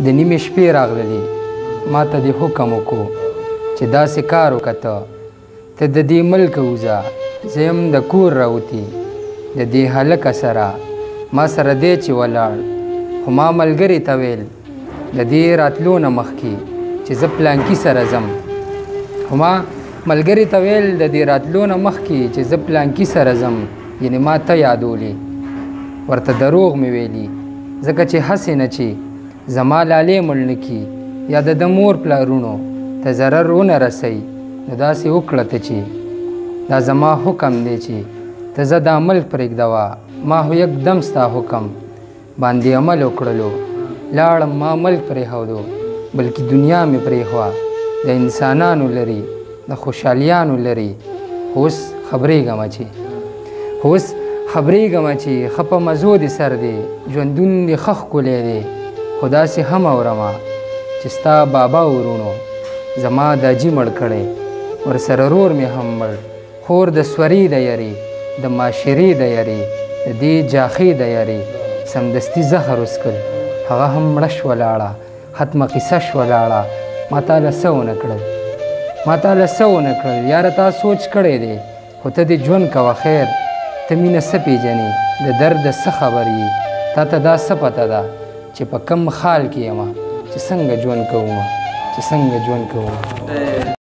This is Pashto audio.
د نیمې شپې راغللې ما ته دې حکم وکړو چې داسې کار وکړه ته د دې ملک وځه زه یم د کور راوتي د دې هلکه سره ما سره دی چې ولاړ خو ما ملګري ته ویل د دې راتلو نه مخکې چې زه پلانکي سره ځم خو ما ملګري ته ویل د دې راتلو نه مخکې چې زه پلانکي سره ځم یعنې ما ته یادولې ورته دروغ مې ویلي ځکه چې هسې نه چې زما لالې مړ نه کي یا د مور پلارونو ته ضرر ونه رسوي نو داسې وکړه ته چې دا زما حکم دی چې ته زه دا عمل پرېږدوه ما خو یکدم ستا حکم باندې عمل وکړلو لاړم ما ملک پرېښودو بلکې دنیا مې پرېښوه د انسانانو لري د خوشحالیانو لري خو اوس خبرېږم چې ښه په مزو دې سر دی ژوندون دې ښه ښکلی دی خو داسې هم اورمه چې ستا بابا ورونو زما داجي مړ کړی ورسره رور مې هم مړ خور د سوري د یاري د معاشرې د یاري د دې جاخې د یاري سمدستي زهر وڅکل هغه هم مړه شوه لاړه ختمه قصه شوه لاړه ما تاله څه ونه کړل یاره تا سوچ کړی دی خو ته دې ژوند کوه خیر ته مینه څه پیژنې د درد څه خبر یې تا ته دا څه پته ده چې په کم حال کې یم چې څنګه ژوند کوم